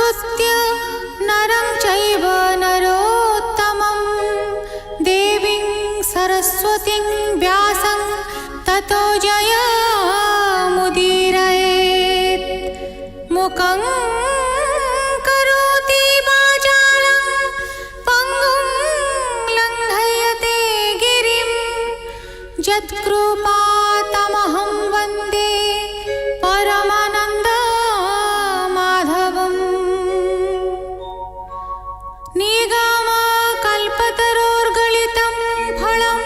नमस्कृत्य नरं चैव नरोत्तमं देवीं सरस्वतीं व्यासं ततो जयमुदीरयेत्। मुखं करोति वाचालं पङ्गुं लङ्घयते गिरिं यत्कृपातमहं वन्दे परमानन्दमाधवम्। निगमकल्पतरोर्गलितं फलं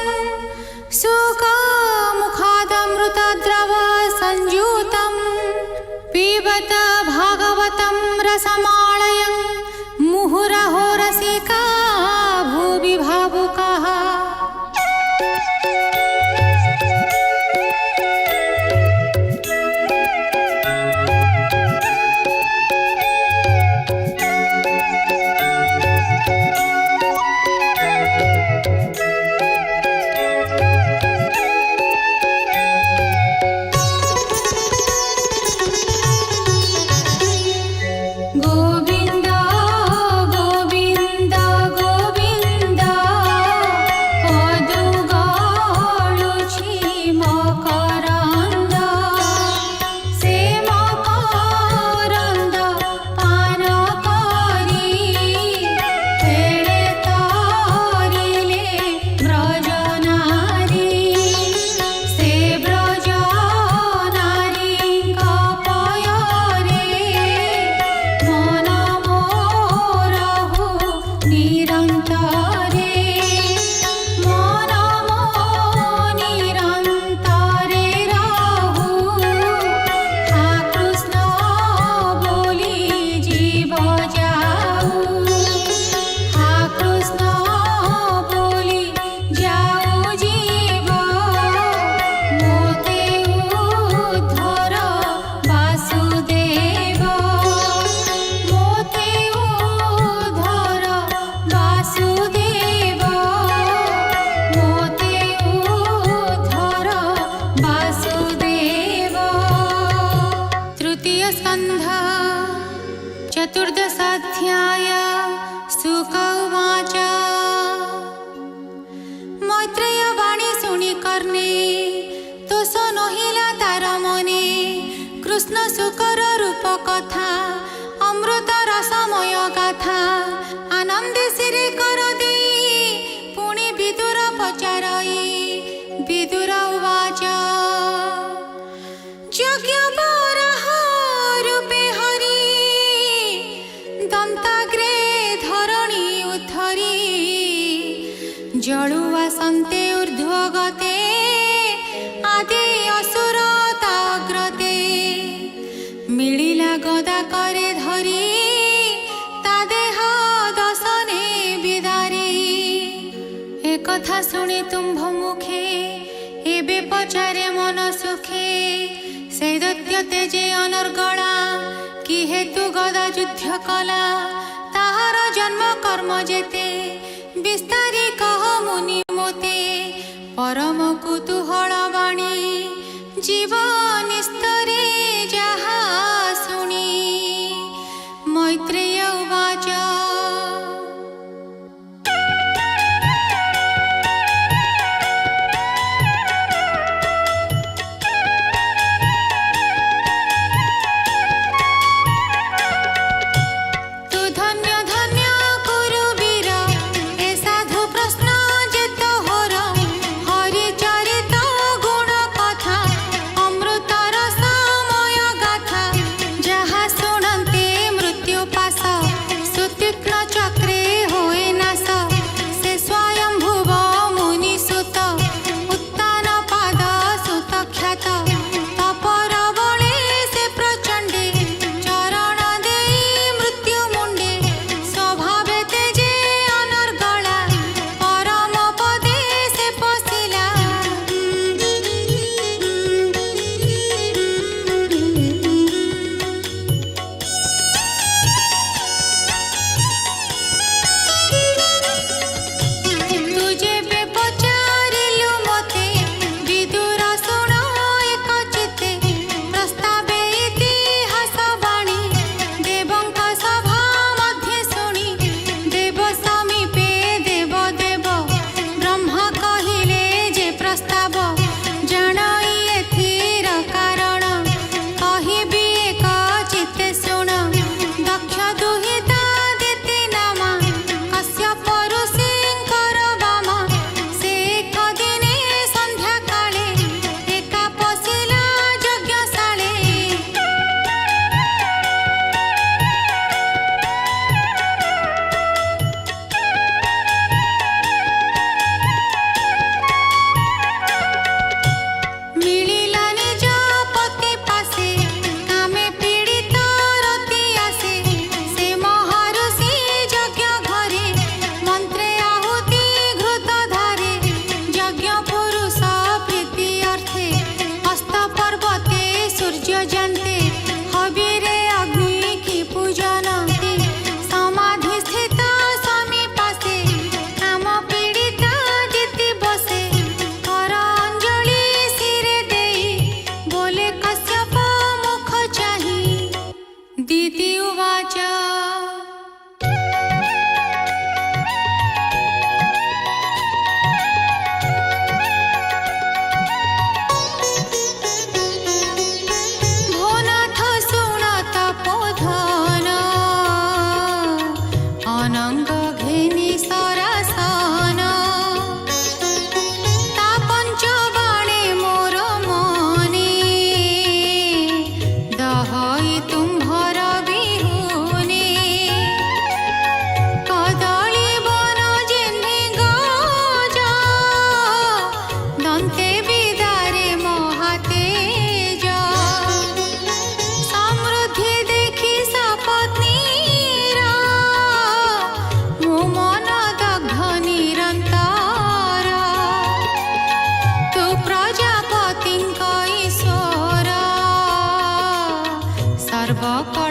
सुखमुखादमृतद्रव संयुतं पिबत भागवतं रसमालयं मुहुरहो रसिका भुवि भावुकाः। गोविन्द गोविन्द गोविन्द पदुगाळुछि मकरन्द से मकरन्द पान करि खेळे तरिले ब्रजनारी से ब्रजनारीଙ୍କ पୟରେ मन मोरहु निरन्तरे मन मो निरन्तरे रहु हा कृष्ण बोली जीव जाऊ हा कृष्ण बोली जाऊ जीव मोते उद्धर वासुदेव मोते उद्धर वासुदेव मोते उद्धर वासुदेव। तृतीय स्कन्ध चतुर्दशाध्याय शुक उवाच। मैत्रेय वाणी शुणी कर्णे तोष नहिला तार मने कृष्ण शुकर रूप कथा अमृत रसमय गाथा आनंदे सिरे कर दे पुणी विदुर पचारई विदुर उवाच। यज्ञ वराह रूपे हरि दन्ताग्रे धरणी उद्धरी जलुवा सन्ते ऊर्ध्वगते आदि असुरताग्रते मिलिला गदा करे धरी ता देह दशने बिदारी। एकथा शुणी तुम्भ मुखे एबे पचारे मन सुखे से दैत्य तेजे अनर्गला कि हेतु गदा युद्ध कला ताहार जन्म कर्म जेते विस्तारी कह मुनि मोते परम कुतूहल वाणी जीवन स्तरे जहा शुणी मैत्रेय उवाच। तु धन्य धन्य कुरु वीर ए साधु प्रश्न जेत होर हरि चरित गुण कथा अमृत रस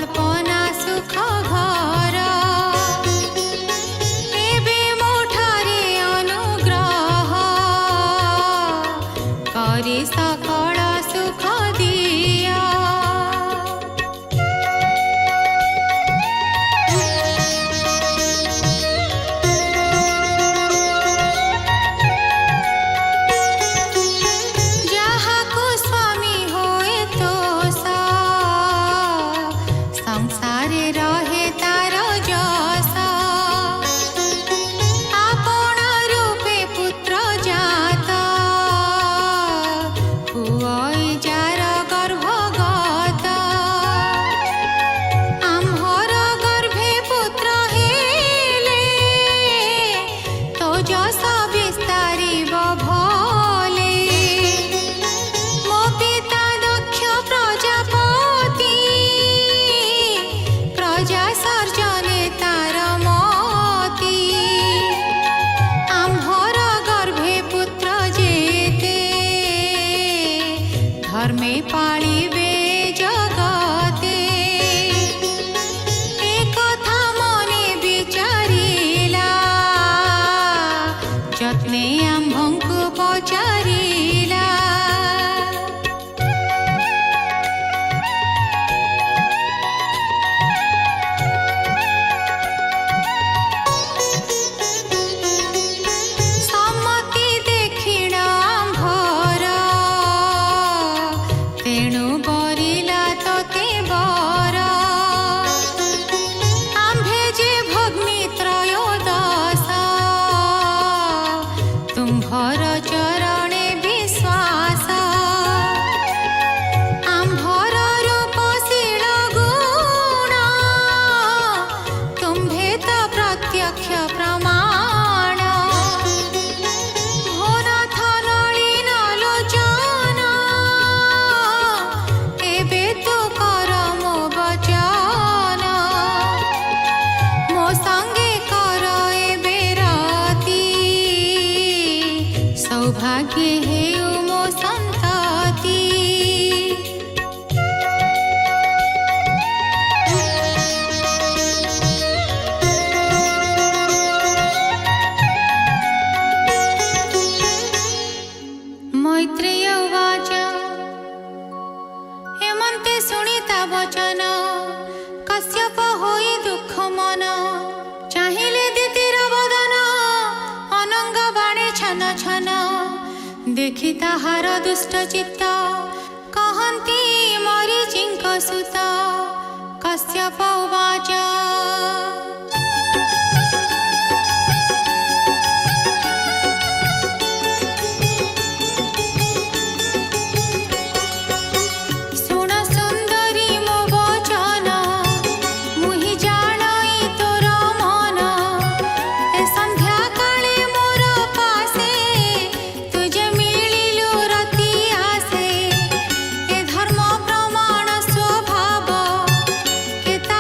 कल्पना सुख घर एबे मोठारे अनुग्रह करि सकल सुख दिया। ଯାହାକୁ ସ୍ୱାମୀ ହୋଏ ତୋଷ ସଂସାରେ ରହେ ତାର ଯଶ ଆପଣ ରୂପେ ପୁତ୍ର ଜାତ ହୁଅଇ ଯାର ଗର୍ଭଗତ ଆମ୍ଭର ଗର୍ଭେ ପୁତ୍ର ହେଲେ ତୋ ଯଶ ବିସ୍ତାରିବ ଭଲେ। ମୋ ପିତା ଦକ୍ଷ ପ୍ରଜାପତି ପ୍ରଜା ସର୍ଜନେ ତାର ମତି ଆମ୍ଭର ଗର୍ଭେ ପୁତ୍ର ଯେତେ ଧର୍ମେ ପାଳିବେ ଜଗତେ। ଏ କଥା ମନେ ବିଚାରିଲା ଯତ୍ନେ ଆମ୍ଭଙ୍କୁ ପଚାରିଲା। ସମ୍ମତି ଦେଖିଣ ଆମ୍ଭର ତେଣୁ ବରିଲା ତୋତେ ବର ଆମ୍ଭେ ଯେ ଭଗ୍ନି ତ୍ରୟୋଦଶ ତୁମ୍ଭର ଚରଣେ ବିଶ୍ୱାସ ଆମ୍ଭର ରୂପଶୀଳ ଗୁଣ ତୁମ୍ଭେ ତ ପ୍ରତ୍ୟକ୍ଷ ପ୍ରମାଣ। ଭୋରଥ ନଳିନ ଲୋଚନ ଏବେ ତୁ କର ମୋ ବଚନ ମୋ ସଙ୍ଗେ କର ଏବେ ରତି ସୌଭାଗ୍ୟ ହେଉ ମୋ ସନ୍ତତି। मैत्रेय उवाच हेमन्ते शुणिता वचन कश्यप होई दुःख मन चाहिले दितिर बदन अनंग बाणे छन छन देखि ताहार दुष्ट चित्त कहन्ति मरीचिंक सुत। कश्यप उवाच ଶୁଣ ସୁନ୍ଦରୀ ମୋ ବଚନ ମୁହିଁ ଜାଣଇ ତୋର ମନ ଏ ସନ୍ଧ୍ୟା କାଳେ ମୋର ପାଶେ ତୁ ଯେ ମିଳିଲୁ ରତି ଆସେ ଏ ଧର୍ମ ପ୍ରମାଣ ସ୍ୱଭାବ କେ ତା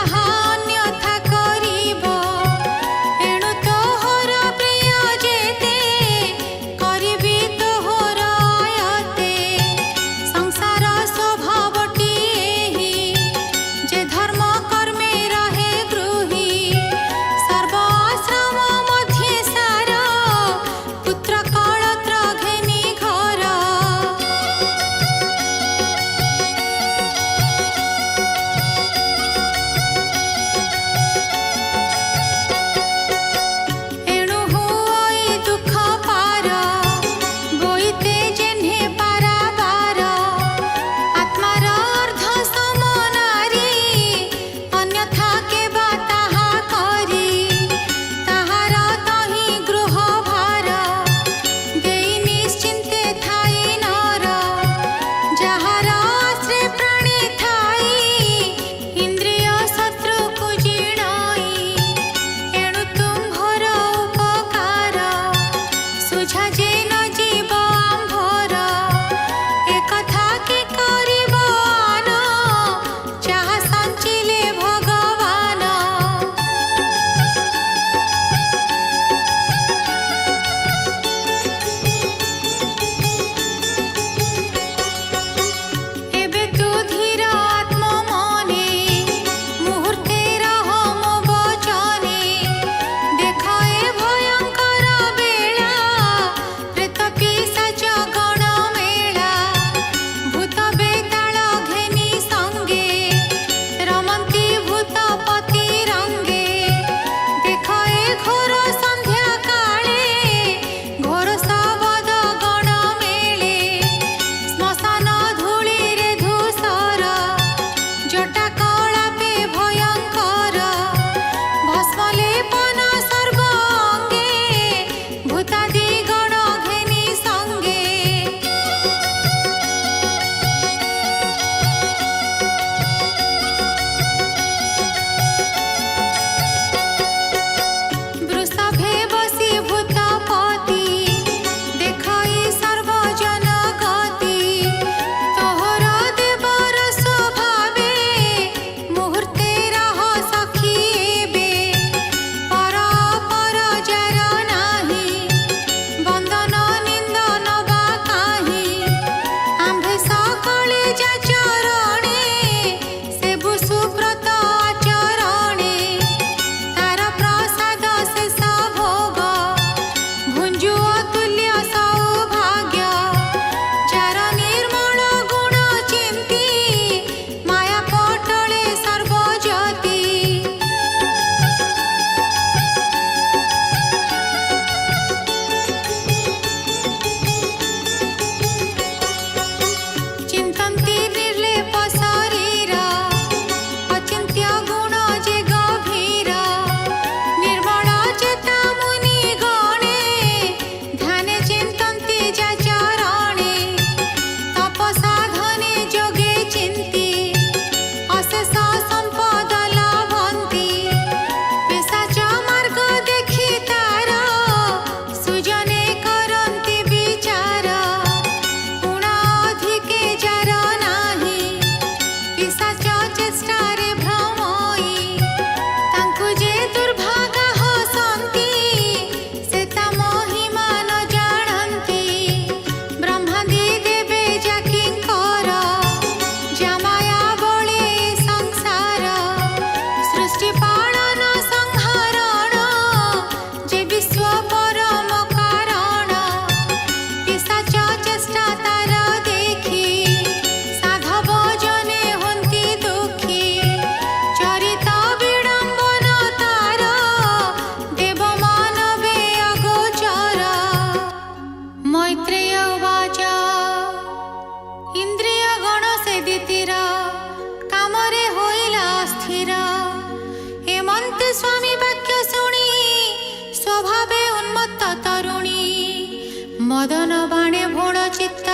स्वामी वाक्य शुणी स्वभावे उन्मत्त तरुणी मदन बाणे भोळ चित्त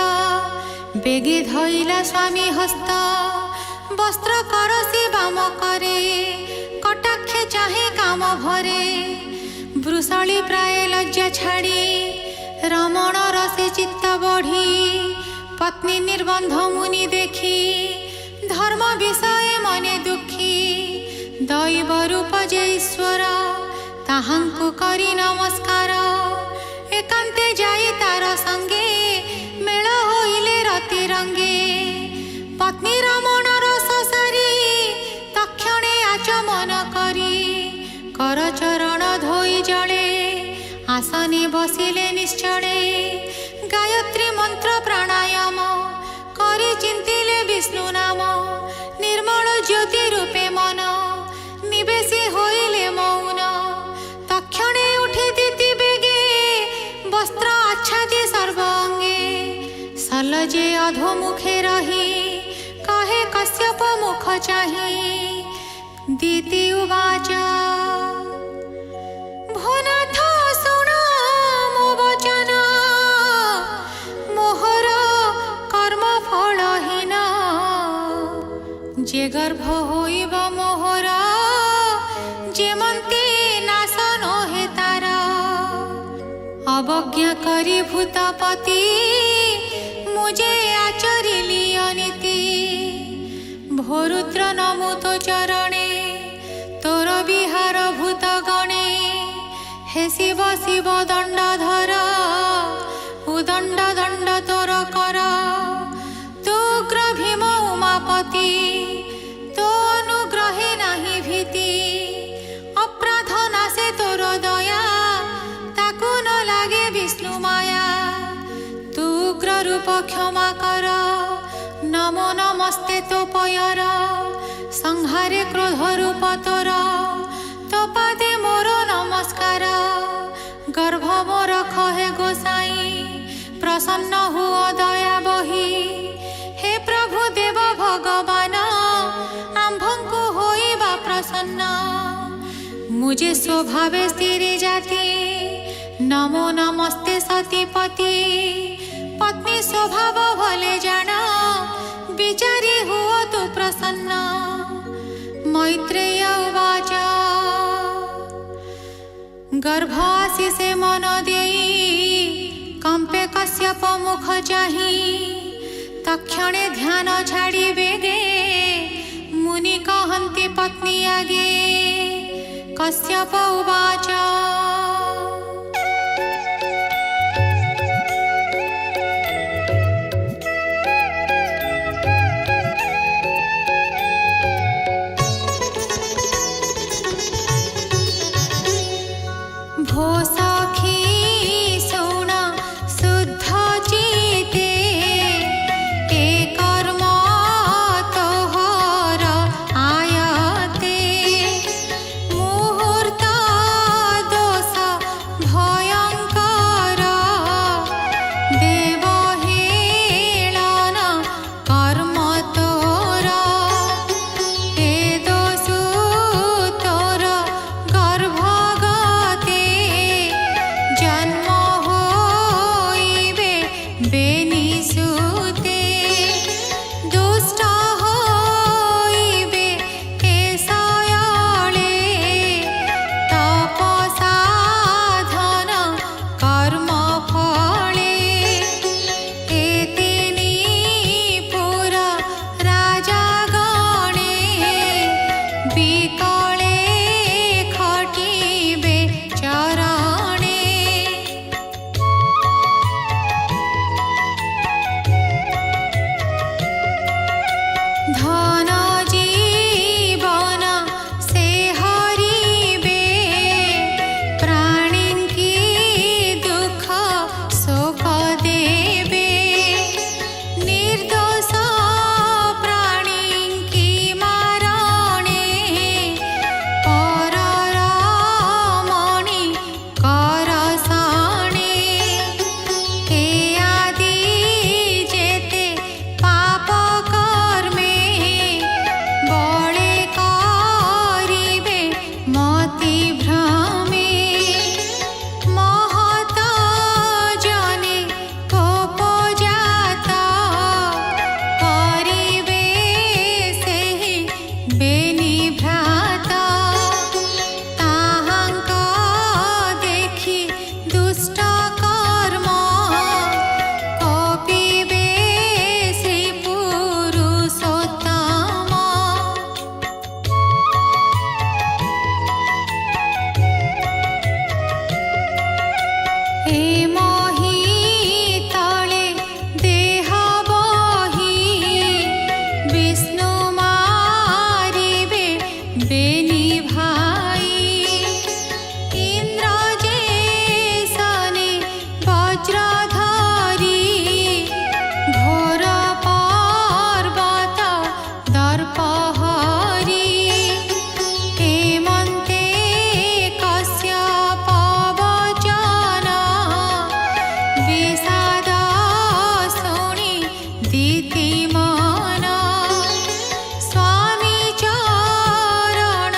बेगे धइला स्वामी हस्त वस्त्र करसी बाम करे कटाक्षे चाहे काम भरे वृषाली प्राय लज्जा छाड़ी रमण रसे चित्त बढ़ी पत्नी निर्बंध मुनि देखी धर्म विषय मने दुखी दैव रूप जे ईश्वर ताहांकु करी नमस्कार एकांते जाई तार संगे मेल होइले रति रंगे पत्नी रमणर ससारी तक्षणे आचमन करी कर चरण धोई जड़े आसने बसिले निश्चले गायत्री मंत्र प्राणायाम करी चिंतिले विष्णु नाम निर्मल ज्योति रूपे मन निवेशी होइले मौन तक्षणे उठी दीति बेगे वस्त्र आच्छादी सर्वांगे सलजे अधोमुखे रही कहे कश्यप मुख चाही दीति उवाच भोनाथ शुण मो वचन मोहर कर्म फलहीन जे गर्भ होइब मोहर जेमंती नाश नहे तार अवज्ञा करी भूतपति मुझे आचरिली अनीति भोरुद्र नमो तो चरणे तोर विहार भूत गणे हे शिव शिव दंडधर उदंड दंड तोर कर तू उग्र भीम उमापति तो अनुग्रहे नाही भीति अपराध नाशे तोर दया ताकू न लागे विष्णु माया तू उग्र रूप क्षमा कर नमो नमस्ते तो पयर संहारे क्रोध रूप तोर तो पादे मोर नमस्कार गर्भ मोर कहे गोसाई प्रसन्न हुओ दया बही हे प्रभु देव भगवान आम्भंकु होइबा प्रसन्न मुझे स्वभावे स्थिर जाति नमो नमस्ते सतीपति पत्नी स्वभाव भले जान विचारी हुओ तु प्रसन्न मैत्रेय उवाच गर्भ आशीषे मन देई कंपे कश्यप मुख चाही तक्षणे ध्यान छाड़ी बेगे मुनि कहन्ति पत्नी आगे कश्यप उवाच भो सखी शुण शुद्ध चिते ए कर्म तोहर आयते मुहूर्त दोष बेनी भाई इंद्रजेशने वज्रधारी घोर पर्वत दर्पहारी हेमन्ते कश्यप वचन विषाद शुणि दीतिमान स्वामी चरण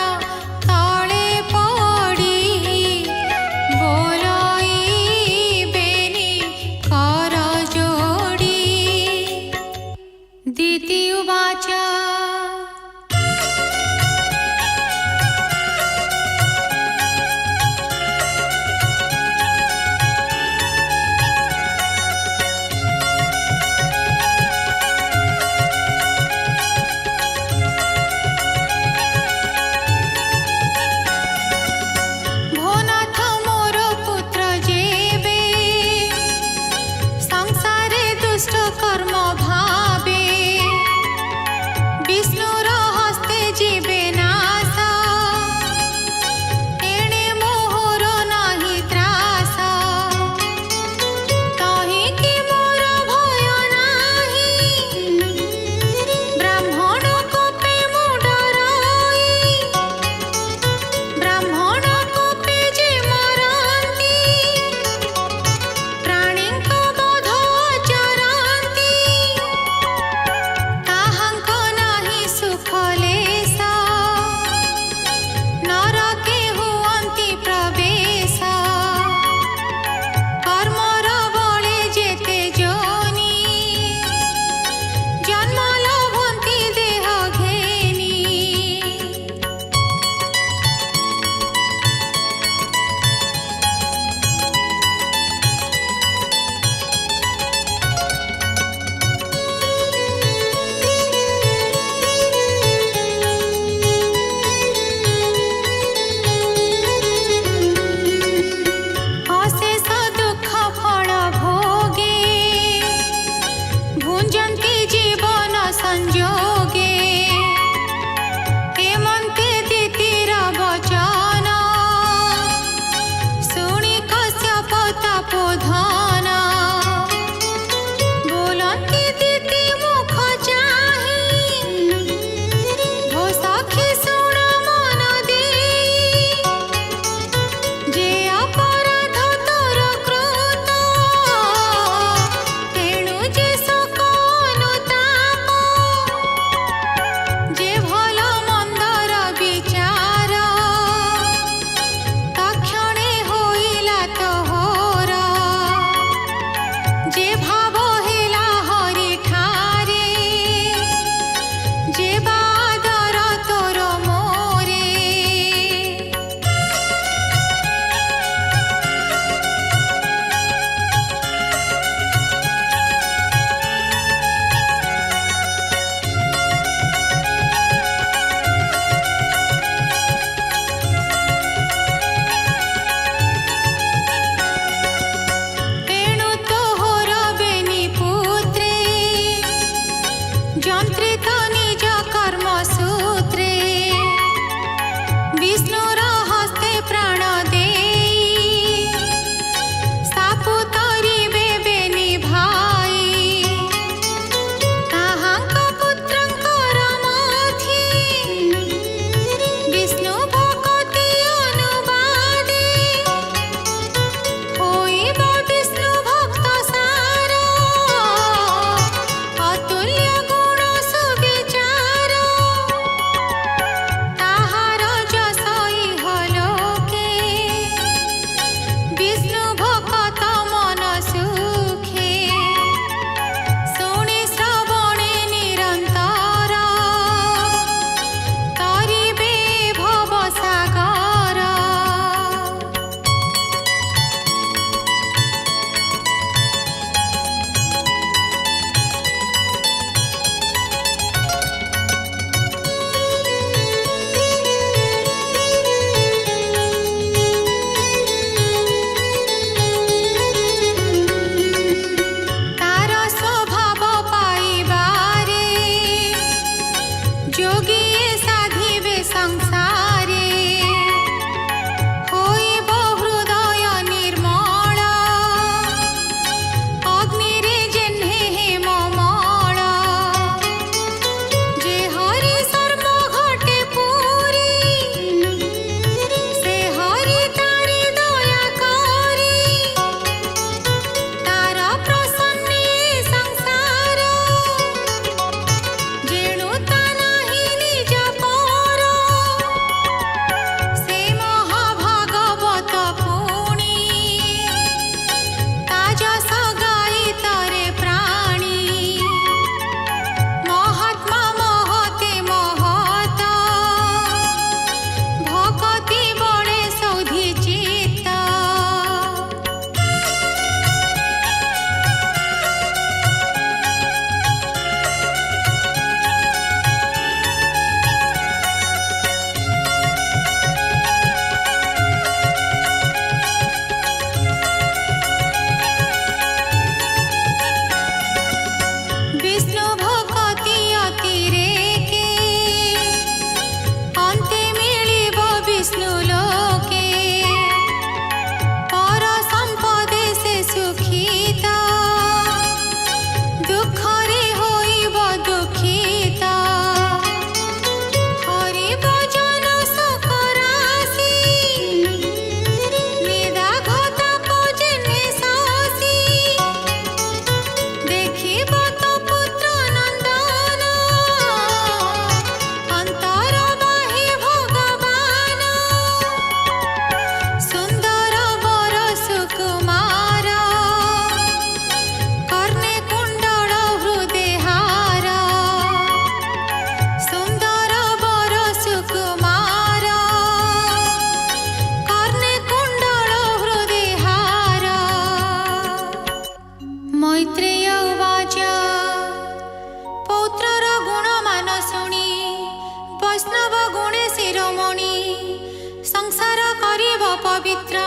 पवित्र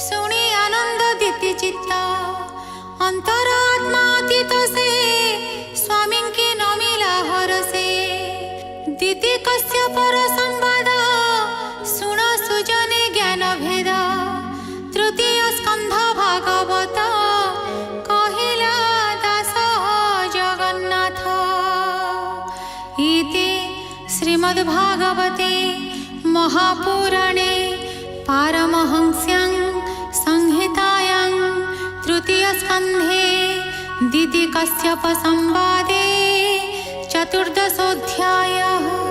शुणी आनंद दीति चित्त अंतरात्मातीत से स्वामी के न मिला हर से दीति कस्य पर संवाद सुन सुजने ज्ञान भेद तृतीय स्कंध भागवत कहिला दास जगन्नाथ इति श्रीमद्भागवते महापुराणे पारमहंस्यां संहितायां तृतीय स्कन्धे दीति कश्यप संवादे चतुर्दशोऽध्यायः।